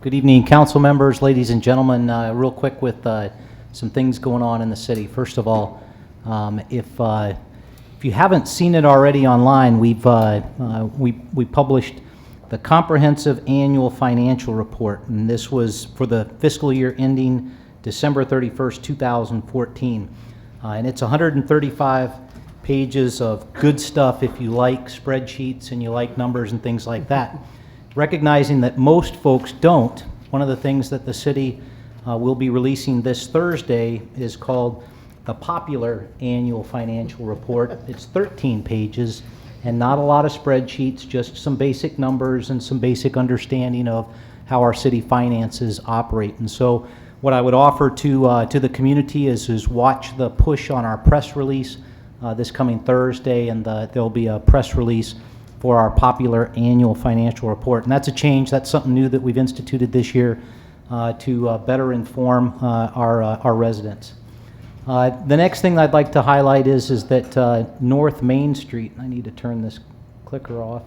Good evening, council members, ladies and gentlemen. Real quick with some things going on in the city. First of all, if you haven't seen it already online, we published the comprehensive annual financial report, and this was for the fiscal year ending December 31st, 2014. And it's 135 pages of good stuff if you like spreadsheets and you like numbers and things like that. Recognizing that most folks don't, one of the things that the city will be releasing this Thursday is called the Popular Annual Financial Report. It's 13 pages and not a lot of spreadsheets, just some basic numbers and some basic understanding of how our city finances operate. And so what I would offer to the community is watch the push on our press release this coming Thursday, and there'll be a press release for our Popular Annual Financial Report. And that's a change, that's something new that we've instituted this year to better inform our residents. The next thing I'd like to highlight is that North Main Street, I need to turn this clicker off.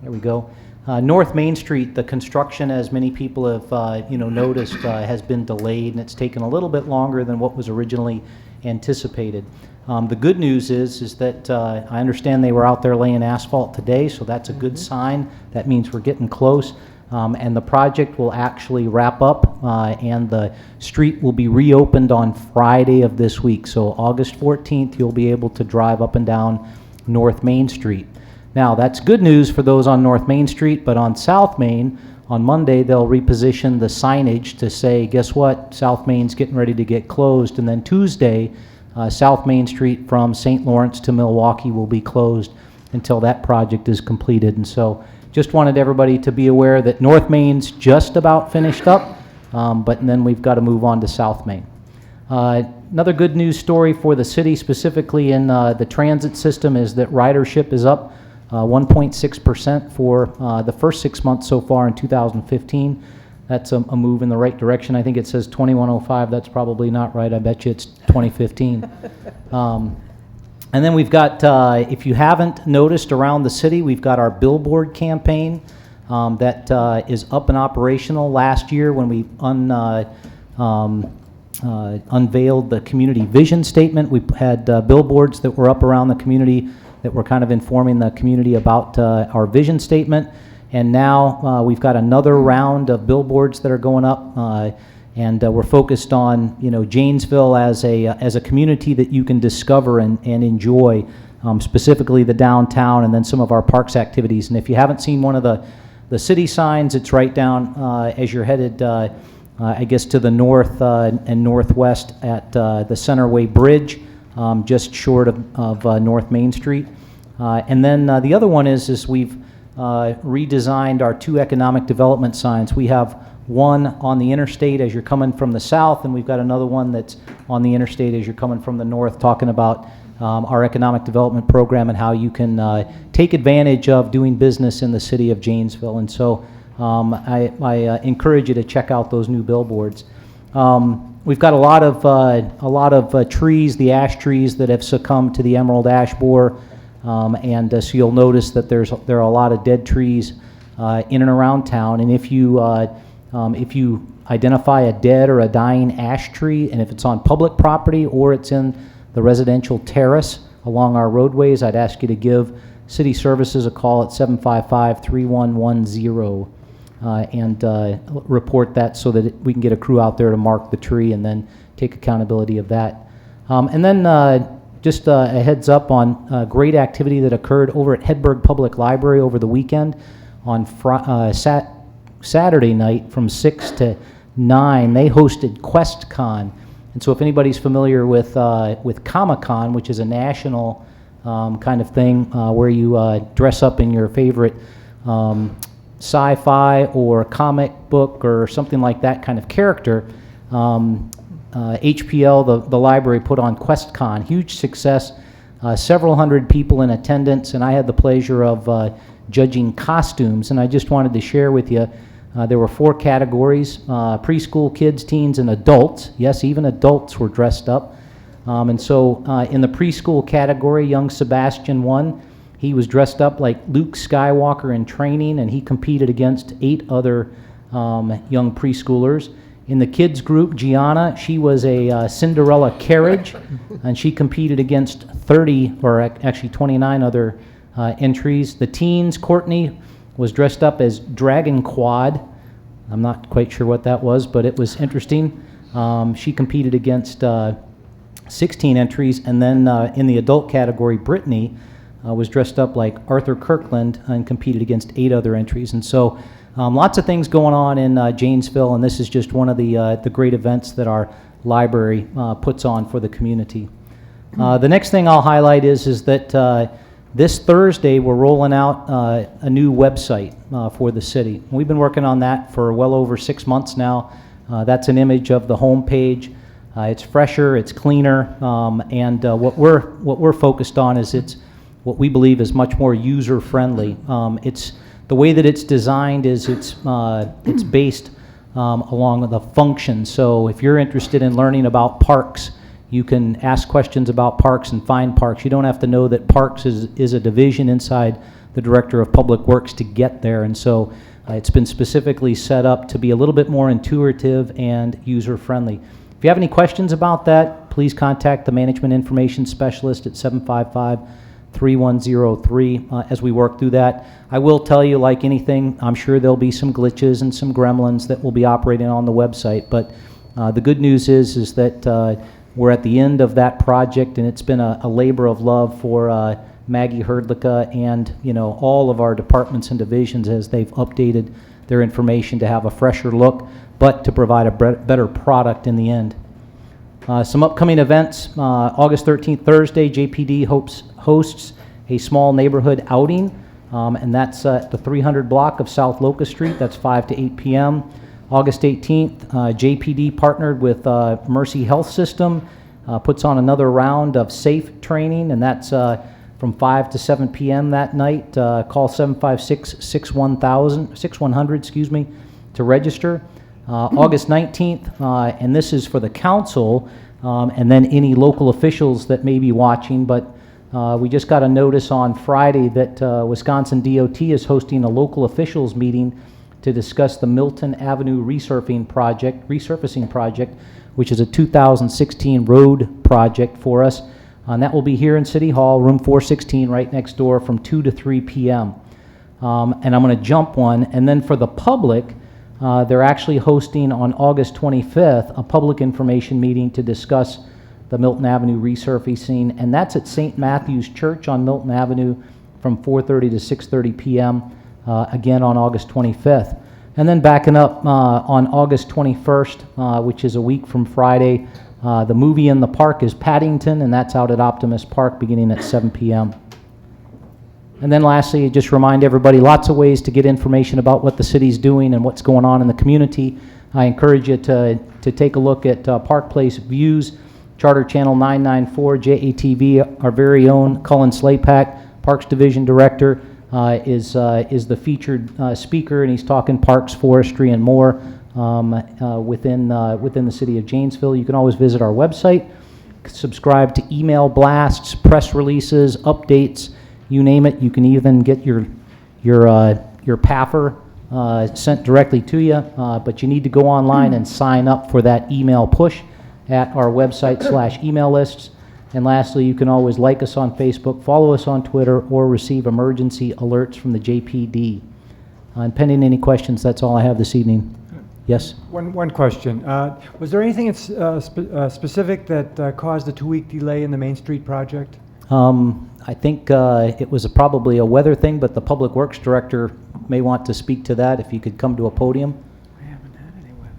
There we go. North Main Street, the construction, as many people have noticed, has been delayed, and it's taken a little bit longer than what was originally anticipated. The good news is that I understand they were out there laying asphalt today, so that's a good sign. That means we're getting close, and the project will actually wrap up, and the street will be reopened on Friday of this week. So August 14th, you'll be able to drive up and down North Main Street. Now, that's good news for those on North Main Street, but on South Main, on Monday, they'll reposition the signage to say, guess what, South Main's getting ready to get closed, and then Tuesday, South Main Street from St. Lawrence to Milwaukee will be closed until that project is completed. And so just wanted everybody to be aware that North Main's just about finished up, but then we've got to move on to South Main. Another good news story for the city, specifically in the transit system, is that ridership is up 1.6% for the first 6 months so far in 2015. That's a move in the right direction. I think it says 2105. That's probably not right. I bet you it's 2015. And then we've got, if you haven't noticed around the city, we've got our billboard campaign that is up and operational. Last year when we unveiled the community vision statement, we had billboards that were up around the community that were kind of informing the community about our vision statement. And now we've got another round of billboards that are going up, and we're focused on Janesville as a community that you can discover and enjoy, specifically the downtown and then some of our parks activities. And if you haven't seen one of the city signs, it's right down as you're headed, I guess, to the north and northwest at the Centerway Bridge, just short of North Main Street. And then the other one is we've redesigned our two economic development signs. We have one on the interstate as you're coming from the south, and we've got another one that's on the interstate as you're coming from the north, talking about our economic development program and how you can take advantage of doing business in the city of Janesville. And so I encourage you to check out those new billboards. We've got a lot of trees, the ash trees that have succumbed to the emerald ash borer. So you'll notice that there are a lot of dead trees in and around town. And if you identify a dead or a dying ash tree, and if it's on public property or it's in the residential terrace along our roadways, I'd ask you to give City Services a call at 755-3110 and report that so that we can get a crew out there to mark the tree and then take accountability of that. And then just a heads up on great activity that occurred over at Hedberg Public Library over the weekend on Saturday night from 6 to 9. They hosted QuestCon. And so if anybody's familiar with Comic-Con, which is a national kind of thing where you dress up in your favorite sci-fi or comic book or something like that kind of character, HPL, the library, put on QuestCon. Huge success, several hundred people in attendance, and I had the pleasure of judging costumes. And I just wanted to share with you, there were 4 categories: preschool, kids, teens, and adults. Yes, even adults were dressed up. And so in the preschool category, young Sebastian won. He was dressed up like Luke Skywalker in training, and he competed against 8 other young preschoolers. In the kids group, Gianna, she was a Cinderella carriage, and she competed against 30, or actually 29 other entries. The teens, Courtney was dressed up as Dragon Quad. I'm not quite sure what that was, but it was interesting. She competed against 16 entries, and then in the adult category, Brittany was dressed up like Arthur Kirkland and competed against 8 other entries. And so lots of things going on in Janesville, and this is just one of the great events that our library puts on for the community. The next thing I'll highlight is that this Thursday we're rolling out a new website for the city. We've been working on that for well over 6 months now. That's an image of the home page. It's fresher, it's cleaner, and what we're focused on is it's what we believe is much more user-friendly. It's the way that it's designed is it's based along the function. So if you're interested in learning about parks, you can ask questions about parks and find parks. You don't have to know that parks is a division inside the Director of Public Works to get there. And so it's been specifically set up to be a little bit more intuitive and user-friendly. If you have any questions about that, please contact the Management Information Specialist at 755-3103 as we work through that. I will tell you, like anything, I'm sure there'll be some glitches and some gremlins that will be operating on the website, but the good news is that we're at the end of that project, and it's been a labor of love for Maggie Herdlicka and all of our departments and divisions as they've updated their information to have a fresher look, but to provide a better product in the end. Some upcoming events. August 13th, Thursday, JPD hosts a small neighborhood outing, and that's at the 300 block of South Locust Street. That's 5 to 8 p.m. August 18th, JPD partnered with Mercy Health System, puts on another round of SAFE training, and that's from 5 to 7 p.m. that night. Call 756-6100, to register. August 19th, and this is for the council, and then any local officials that may be watching, but we just got a notice on Friday that Wisconsin DOT is hosting a local officials meeting to discuss the Milton Avenue resurfacing project, which is a 2016 road project for us. And that will be here in City Hall, room 416, right next door, from 2 to 3 p.m. And I'm going to jump one. And then for the public, they're actually hosting on August 25th a public information meeting to discuss the Milton Avenue resurfacing, and that's at St. Matthew's Church on Milton Avenue from 4:30 to 6:30 p.m., again on August 25th. And then backing up on August 21st, which is a week from Friday, the movie in the park is Paddington, and that's out at Optimus Park beginning at 7 p.m. And then lastly, just remind everybody, lots of ways to get information about what the city's doing and what's going on in the community. I encourage you to take a look at Park Place Views, Charter Channel 994, JATV, our very own Cullen Slapak, Parks Division Director, is the featured speaker, and he's talking parks, forestry, and more within the city of Janesville. You can always visit our website, subscribe to email blasts, press releases, updates, you name it. You can even get your PAFR sent directly to you, but you need to go online and sign up for that email push at our website /email lists. And lastly, you can always like us on Facebook, follow us on Twitter, or receive emergency alerts from the JPD. And pending any questions, that's all I have this evening. Yes? One question. Was there anything specific that caused the 2-week delay in the Main Street project? I think it was probably a weather thing, but the Public Works Director may want to speak to that if you could come to a podium. I haven't had any weather.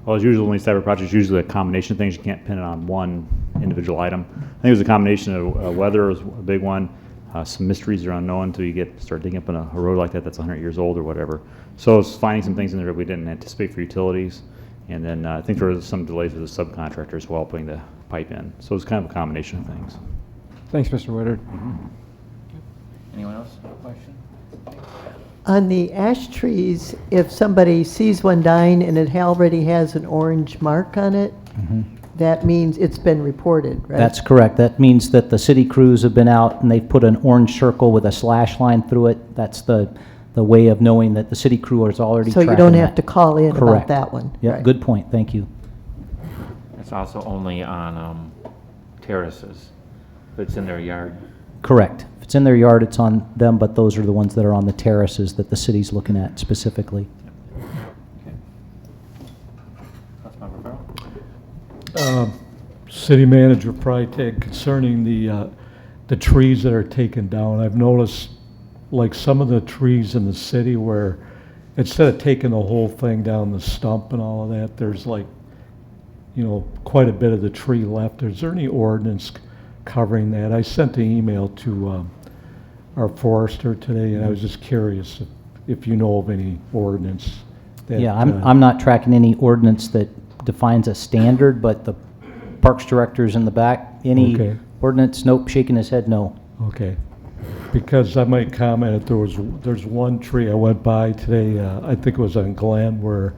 Well, as usual, when these type of projects, usually a combination of things. You can't pin it on one individual item. I think it was a combination of weather was a big one. Some mysteries are unknown until you start digging up in a road like that that's 100 years old or whatever. So it's finding some things in there that we didn't anticipate for utilities. And then I think there was some delays with the subcontractor as well putting the pipe in. So it's kind of a combination of things. Thanks, Mr. Woodard. Anyone else have a question? On the ash trees, if somebody sees one dying and it already has an orange mark on it, that means it's been reported, right? That's correct. That means that the city crews have been out and they've put an orange circle with a slash line through it. That's the way of knowing that the city crew is already So tracking you don't that. have to call in about Correct. that one? Yeah, right. good point. Thank you. It's also only on terraces, if it's in their yard. Correct. If it's in their yard, it's on them, but those are the ones that are on the terraces that the city's looking at specifically. Councilmember Farrell? City Manager Freitag, concerning the trees that are taken down, I've noticed like some of the trees in the city where instead of taking the whole thing down, the stump and all of that, there's like, quite a bit of the tree left. Is there any ordinance covering that? I sent an email to our forester today, and I was just curious if you know of any ordinance that... Yeah, I'm not tracking any ordinance that defines a standard, but the Parks Director's in the back. Any Okay. ordinance? Nope, shaking his head, no. Okay, because I might comment, there's one tree I went by today, I think it was on Glen, where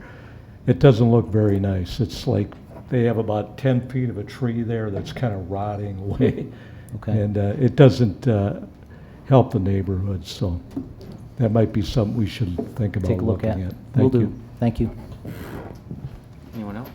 it doesn't look very nice. It's like, they have about 10 feet of a tree there that's kind of rotting away. Okay. And it doesn't help the neighborhood, so that might be something we should think about Take a look looking at. at. Will Thank you. do. Thank you. Anyone else?